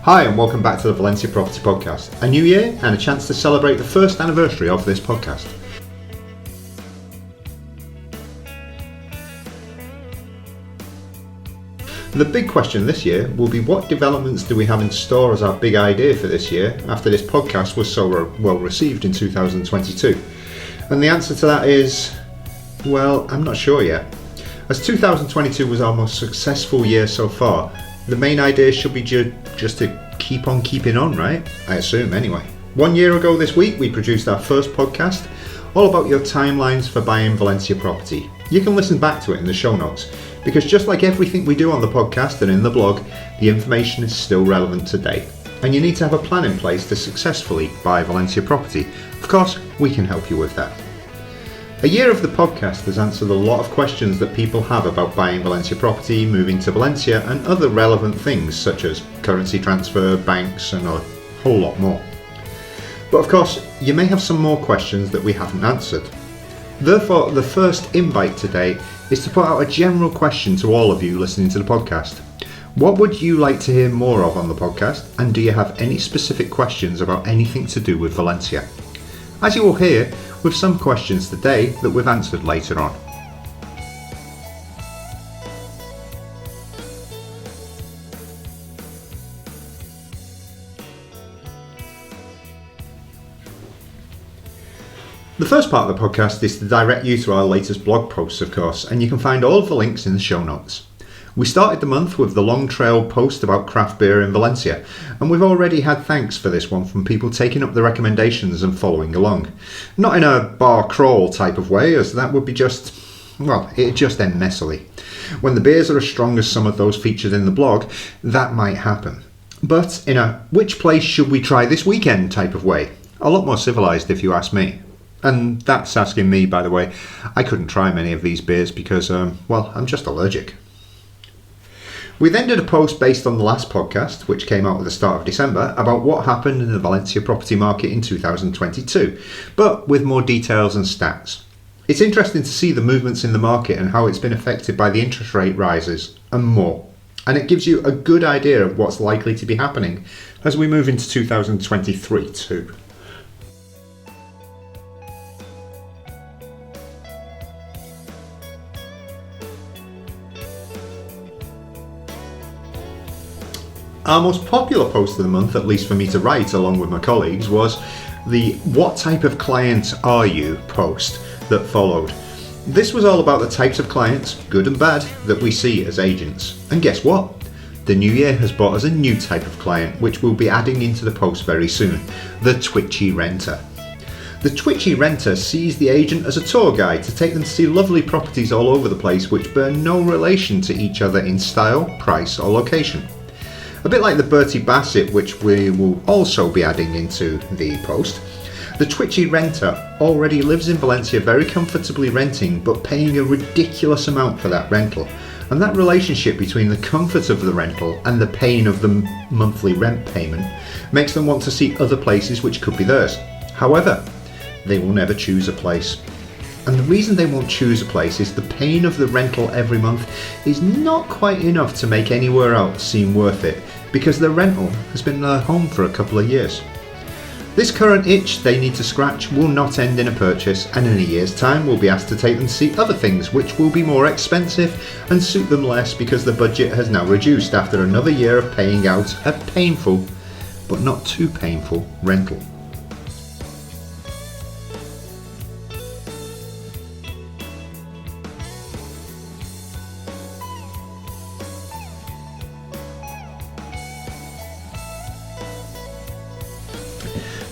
Hi and welcome back to the Valencia Property Podcast. A new year and a chance to celebrate the first anniversary of this podcast. The big question this year will be, what developments do we have in store as our big idea for this year after this podcast was so well received in 2022? And the answer to that is, well, I'm not sure yet. As 2022 was our most successful year so far, the main idea should be just to keep on keeping on, right? I assume, anyway. 1 year ago this week, we produced our first podcast, all about your timelines for buying Valencia property. You can listen back to it in the show notes, because just like everything we do on the podcast and in the blog, the information is still relevant today. And you need to have a plan in place to successfully buy Valencia property. Of course, we can help you with that. A year of the podcast has answered a lot of questions that people have about buying Valencia property, moving to Valencia, and other relevant things such as currency transfer, banks, and a whole lot more. But of course, you may have some more questions that we haven't answered. Therefore, the first invite today is to put out a general question to all of you listening to the podcast. What would you like to hear more of on the podcast, and do you have any specific questions about anything to do with Valencia? As you will hear, with some questions today that we've answered later on. The first part of the podcast is to direct you to our latest blog posts, of course, and you can find all of the links in the show notes. We started the month with the long trail post about craft beer in Valencia, and we've already had thanks for this one from people taking up the recommendations and following along. Not in a bar crawl type of way, as that would be it'd just end messily. When the beers are as strong as some of those featured in the blog, that might happen. But in a which place should we try this weekend type of way. A lot more civilised if you ask me. And that's asking me, by the way. I couldn't try many of these beers because, I'm just allergic. We then did a post based on the last podcast, which came out at the start of December, about what happened in the Valencia property market in 2022, but with more details and stats. It's interesting to see the movements in the market and how it's been affected by the interest rate rises and more. And it gives you a good idea of what's likely to be happening as we move into 2023 too. Our most popular post of the month, at least for me to write along with my colleagues, was the "What type of client are you?" post that followed. This was all about the types of clients, good and bad, that we see as agents. And guess what? The new year has brought us a new type of client, which we'll be adding into the post very soon: the twitchy renter. The twitchy renter sees the agent as a tour guide to take them to see lovely properties all over the place which bear no relation to each other in style, price or location. A bit like the Bertie Bassett, which we will also be adding into the post, the twitchy renter already lives in Valencia very comfortably renting but paying a ridiculous amount for that rental. And that relationship between the comfort of the rental and the pain of the monthly rent payment makes them want to see other places which could be theirs. However, they will never choose a place. And the reason they won't choose a place is the pain of the rental every month is not quite enough to make anywhere else seem worth it, because the rental has been their home for a couple of years. This current itch they need to scratch will not end in a purchase, and in a year's time we'll be asked to take them to see other things which will be more expensive and suit them less because the budget has now reduced after another year of paying out a painful, but not too painful, rental.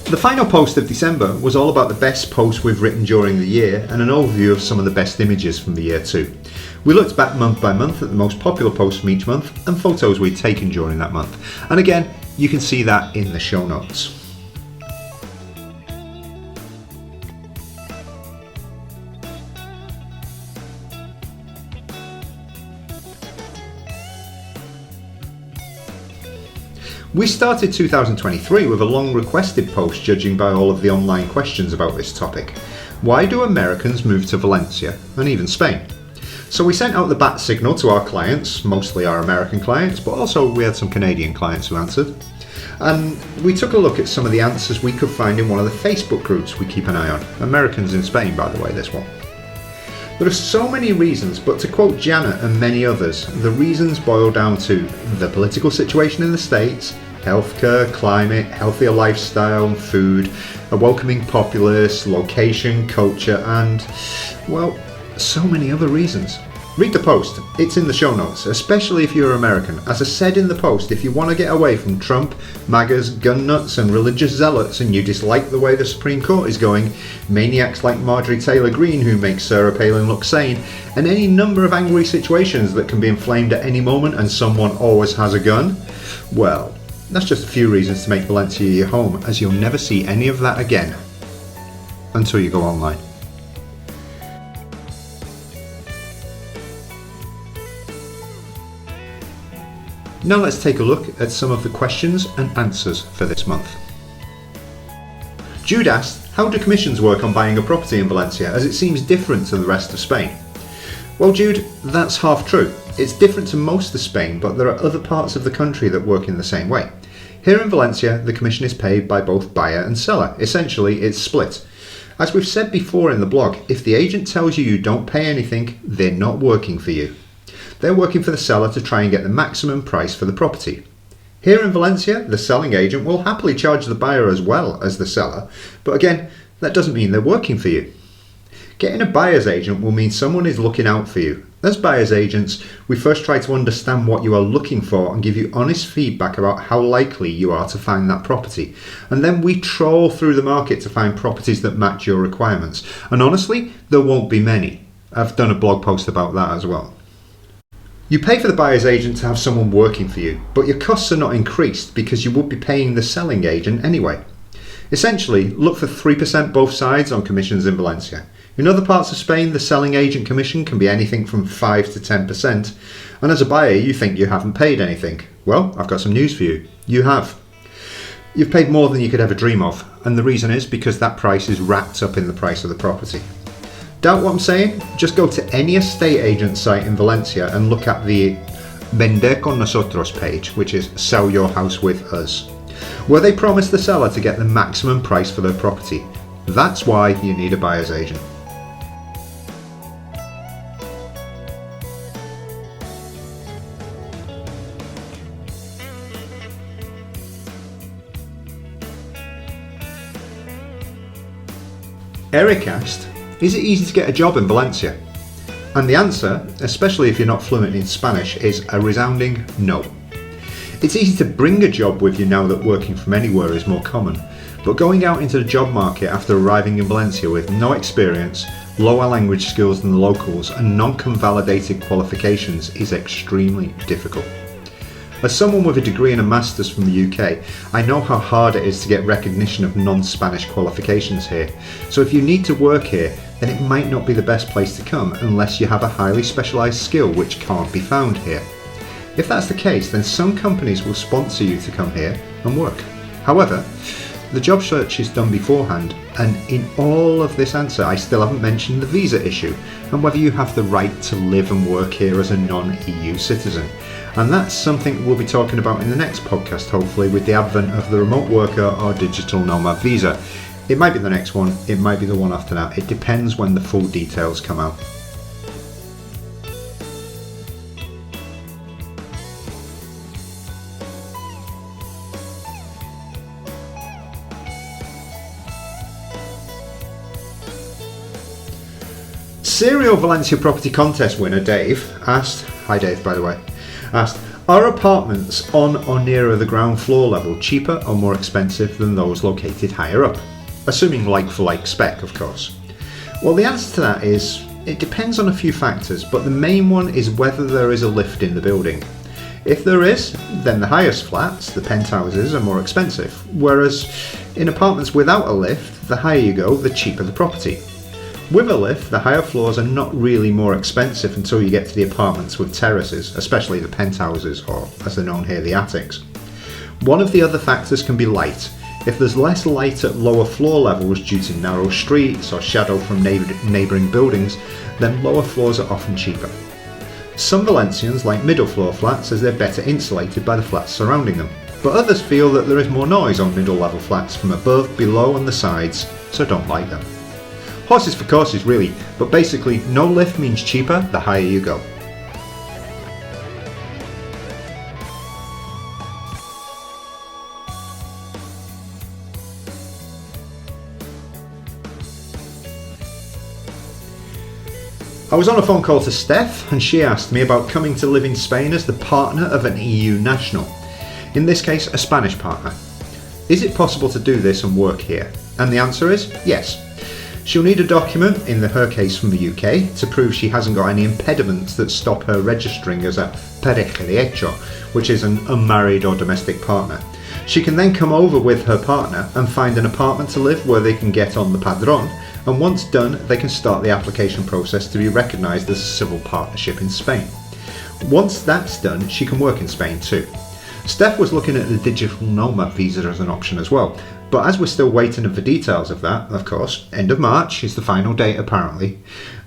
The final post of December was all about the best posts we've written during the year and an overview of some of the best images from the year too. We looked back month by month at the most popular posts from each month and photos we'd taken during that month. And again, you can see that in the show notes. We started 2023 with a long requested post judging by all of the online questions about this topic. Why do Americans move to Valencia and even Spain? So we sent out the bat signal to our clients, mostly our American clients, but also we had some Canadian clients who answered. And we took a look at some of the answers we could find in one of the Facebook groups we keep an eye on. Americans in Spain, by the way, this one. There are so many reasons, but to quote Janet and many others, the reasons boil down to the political situation in the States, healthcare, climate, healthier lifestyle, food, a welcoming populace, location, culture, and, well, so many other reasons. Read the post, it's in the show notes, especially if you're American. As I said in the post, if you want to get away from Trump, MAGAs, gun nuts and religious zealots and you dislike the way the Supreme Court is going, maniacs like Marjorie Taylor Greene who makes Sarah Palin look sane, and any number of angry situations that can be inflamed at any moment and someone always has a gun, well, that's just a few reasons to make Valencia your home, as you'll never see any of that again until you go online. Now let's take a look at some of the questions and answers for this month. Jude asked, how do commissions work on buying a property in Valencia, as it seems different to the rest of Spain? Well, Jude, that's half true. It's different to most of Spain, but there are other parts of the country that work in the same way. Here in Valencia, the commission is paid by both buyer and seller. Essentially, it's split. As we've said before in the blog, if the agent tells you you don't pay anything, they're not working for you. They're working for the seller to try and get the maximum price for the property. Here in Valencia, the selling agent will happily charge the buyer as well as the seller, but again, that doesn't mean they're working for you. Getting a buyer's agent will mean someone is looking out for you. As buyer's agents, we first try to understand what you are looking for and give you honest feedback about how likely you are to find that property. And then we troll through the market to find properties that match your requirements. And honestly, there won't be many. I've done a blog post about that as well. You pay for the buyer's agent to have someone working for you, but your costs are not increased because you would be paying the selling agent anyway. Essentially, look for 3% both sides on commissions in Valencia. In other parts of Spain, the selling agent commission can be anything from 5 to 10%, and as a buyer you think you haven't paid anything. Well, I've got some news for you. You have. You've paid more than you could ever dream of, and the reason is because that price is wrapped up in the price of the property. Doubt what I'm saying? Just go to any estate agent site in Valencia and look at the Vender con nosotros page, which is sell your house with us, where they promise the seller to get the maximum price for their property. That's why you need a buyer's agent. Eric asked, is it easy to get a job in Valencia? And the answer, especially if you're not fluent in Spanish, is a resounding no. It's easy to bring a job with you now that working from anywhere is more common, but going out into the job market after arriving in Valencia with no experience, lower language skills than the locals, and non-convalidated qualifications is extremely difficult. As someone with a degree and a master's from the UK, I know how hard it is to get recognition of non-Spanish qualifications here. So if you need to work here, then it might not be the best place to come unless you have a highly specialised skill which can't be found here. If that's the case, then some companies will sponsor you to come here and work. However, the job search is done beforehand, and in all of this answer I still haven't mentioned the visa issue and whether you have the right to live and work here as a non-EU citizen. And that's something we'll be talking about in the next podcast, hopefully, with the advent of the remote worker or digital nomad visa. It might be the next one, it might be the one after that. It depends when the full details come out. Serial Valencia Property Contest winner Dave asked, hi Dave by the way, asked, are apartments on or nearer the ground floor level cheaper or more expensive than those located higher up? Assuming like-for-like spec, of course. Well, the answer to that is, it depends on a few factors, but the main one is whether there is a lift in the building. If there is, then the highest flats, the penthouses, are more expensive, whereas in apartments without a lift, the higher you go, the cheaper the property. With a lift, the higher floors are not really more expensive until you get to the apartments with terraces, especially the penthouses, or as they're known here, the attics. One of the other factors can be light. If there's less light at lower floor levels due to narrow streets or shadow from neighbouring buildings, then lower floors are often cheaper. Some Valencians like middle floor flats as they're better insulated by the flats surrounding them. but others feel that there is more noise on middle level flats from above, below and the sides, so don't like them. Horses for courses really, but basically no lift means cheaper the higher you go. I was on a phone call to Steph and she asked me about coming to live in Spain as the partner of an EU national. In this case, a Spanish partner. Is it possible to do this and work here? And the answer is yes. She'll need a document, in her case from the UK, to prove she hasn't got any impediments that stop her registering as a pareja de hecho, which is an unmarried or domestic partner. She can then come over with her partner and find an apartment to live where they can get on the padrón, and once done they can start the application process to be recognised as a civil partnership in Spain. Once that's done, she can work in Spain too. Steph was looking at the digital nomad visa as an option as well, but as we're still waiting for details of that, of course, end of March is the final date apparently,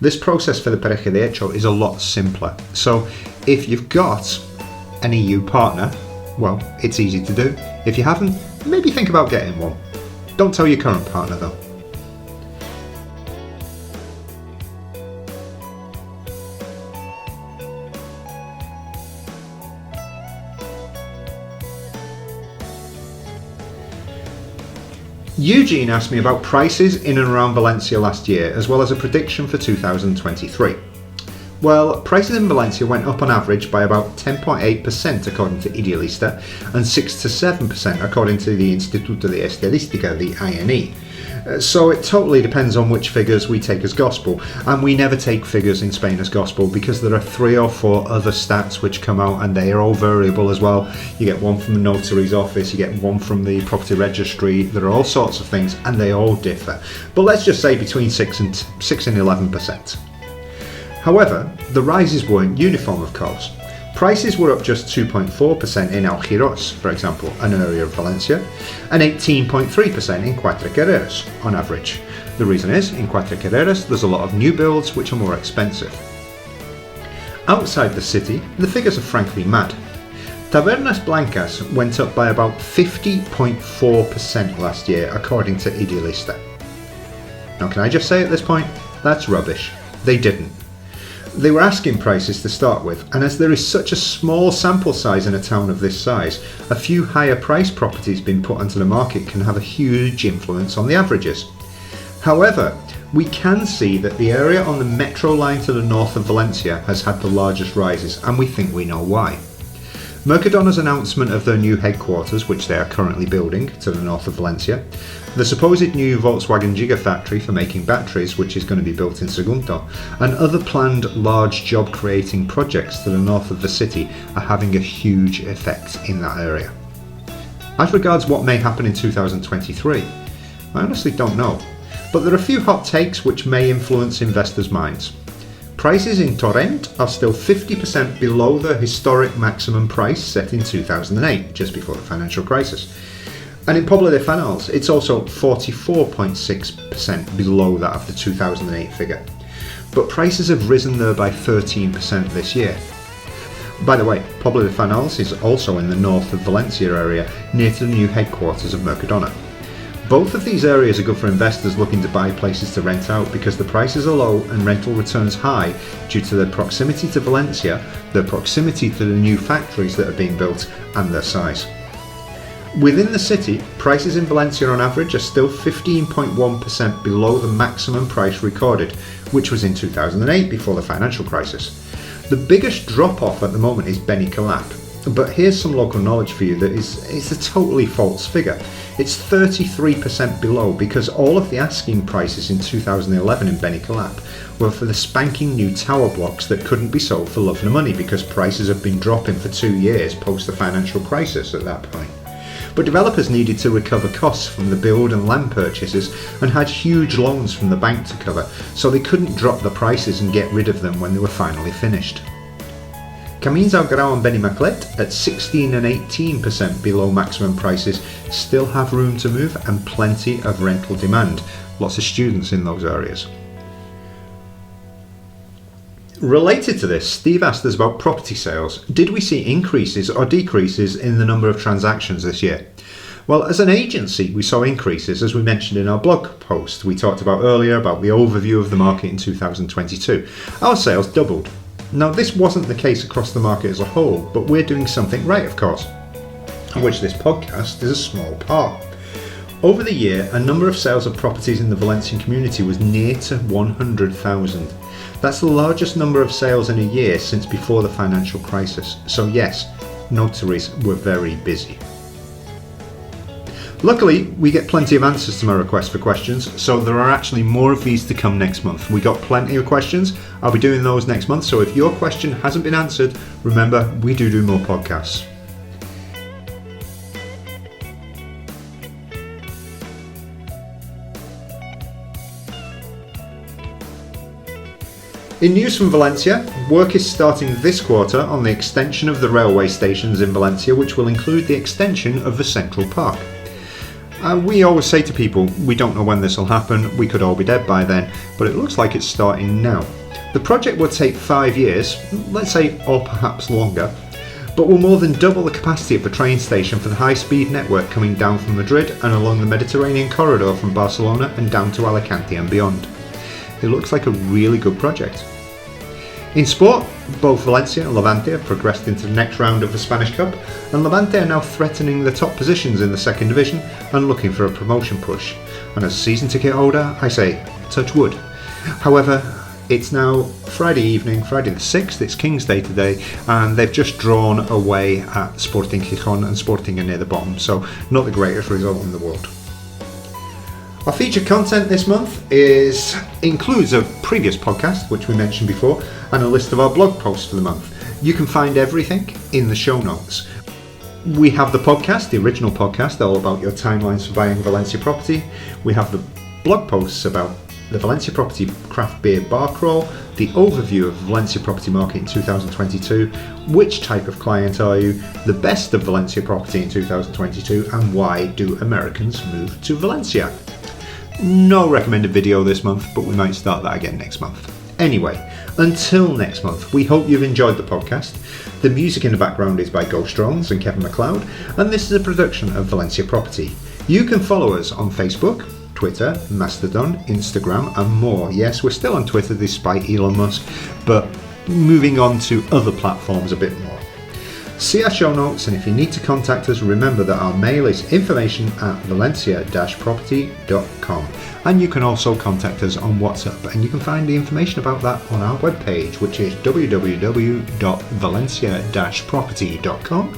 this process for the pareja de hecho is a lot simpler. So if you've got an EU partner, well, it's easy to do. If you haven't, maybe think about getting one. Don't tell your current partner though. Eugene asked me about prices in and around Valencia last year, as well as a prediction for 2023. Well, prices in Valencia went up on average by about 10.8% according to Idealista, and 6 to 7% according to the Instituto de Estadística, the INE. So it totally depends on which figures we take as gospel, and we never take figures in Spain as gospel because there are 3 or 4 other stats which come out and they are all variable as well. You get one from the notary's office, you get one from the property registry, there are all sorts of things and they all differ. But let's just say between 6 and 11%. However, the rises weren't uniform of course. Prices were up just 2.4% in Algiros, for example, an area of Valencia, and 18.3% in Quatre Carreras on average. The reason is, in Quatre Carreras there's a lot of new builds which are more expensive. Outside the city, the figures are frankly mad. Tabernas Blancas went up by about 50.4% last year according to Idealista. Now can I just say at this point, that's rubbish. They didn't. They were asking prices to start with, and as there is such a small sample size in a town of this size, a few higher priced properties being put onto the market can have a huge influence on the averages. However, we can see that the area on the metro line to the north of Valencia has had the largest rises, and we think we know why. Mercadona's announcement of their new headquarters, which they are currently building to the north of Valencia, the supposed new Volkswagen Gigafactory for making batteries, which is going to be built in Sagunto, and other planned large job-creating projects to the north of the city are having a huge effect in that area. As regards what may happen in 2023, I honestly don't know, but there are a few hot takes which may influence investors' minds. Prices in Torrent are still 50% below the historic maximum price set in 2008, just before the financial crisis. And in Pobla de Fanals, it's also 44.6% below that of the 2008 figure. But prices have risen there by 13% this year. By the way, Pobla de Fanals is also in the north of Valencia area, near to the new headquarters of Mercadona. Both of these areas are good for investors looking to buy places to rent out because the prices are low and rental returns high due to their proximity to Valencia, their proximity to the new factories that are being built, and their size. Within the city, prices in Valencia on average are still 15.1% below the maximum price recorded, which was in 2008 before the financial crisis. The biggest drop-off at the moment is Benicalap, but here's some local knowledge for you that is a totally false figure. It's 33% below because all of the asking prices in 2011 in Benicalap were for the spanking new tower blocks that couldn't be sold for love nor money because prices have been dropping for 2 years post the financial crisis at that point. But developers needed to recover costs from the build and land purchases and had huge loans from the bank to cover, so they couldn't drop the prices and get rid of them when they were finally finished. Camins al Grau and Benimaclet, at 16 and 18% below maximum prices, still have room to move and plenty of rental demand. Lots of students in those areas. Related to this, Steve asked us about property sales. Did we see increases or decreases in the number of transactions this year? Well, as an agency, we saw increases, as we mentioned in our blog post we talked about earlier about the overview of the market in 2022. Our sales doubled. Now, this wasn't the case across the market as a whole, but we're doing something right, of course, of which this podcast is a small part. Over the year, a number of sales of properties in the Valencian community was near to 100,000. That's the largest number of sales in a year since before the financial crisis. So yes, notaries were very busy. Luckily, we get plenty of answers to my request for questions, so there are actually more of these to come next month. We got plenty of questions. I'll be doing those next month, so if your question hasn't been answered, remember, we do more podcasts. In news from Valencia, work is starting this quarter on the extension of the railway stations in Valencia, which will include the extension of the Central Park. We always say to people, we don't know when this will happen, we could all be dead by then, but it looks like it's starting now. The project will take 5 years, let's say, or perhaps longer, but will more than double the capacity of the train station for the high-speed network coming down from Madrid and along the Mediterranean corridor from Barcelona and down to Alicante and beyond. It looks like a really good project. In sport, both Valencia and Levante have progressed into the next round of the Spanish Cup, and Levante are now threatening the top positions in the second division and looking for a promotion push. And as a season ticket holder, I say, touch wood. However, it's now Friday evening, Friday the 6th, it's King's Day today, and they've just drawn away at Sporting Gijón, and Sporting are near the bottom, so not the greatest result in the world. Our featured content this month includes a previous podcast, which we mentioned before, and a list of our blog posts for the month. You can find everything in the show notes. We have the podcast, the original podcast, all about your timelines for buying Valencia property. We have the blog posts about the Valencia Property Craft Beer Bar Crawl, the overview of Valencia property market in 2022, which type of client are you, the best of Valencia property in 2022, and why do Americans move to Valencia. No recommended video this month, but we might start that again next month. Anyway, until next month, we hope you've enjoyed the podcast. The music in the background is by Ghost Drones and Kevin MacLeod, and this is a production of Valencia Property. You can follow us on Facebook, Twitter, Mastodon, Instagram, and more. Yes, we're still on Twitter despite Elon Musk, but moving on to other platforms a bit more. See our show notes, and if you need to contact us, remember that our mail is information@valencia-property.com, and you can also contact us on WhatsApp, and you can find the information about that on our webpage, which is www.valencia-property.com,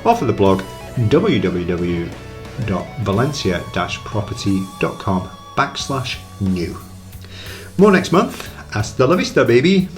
or for the blog www.valencia-property.com/new. More next month. Hasta la vista, baby.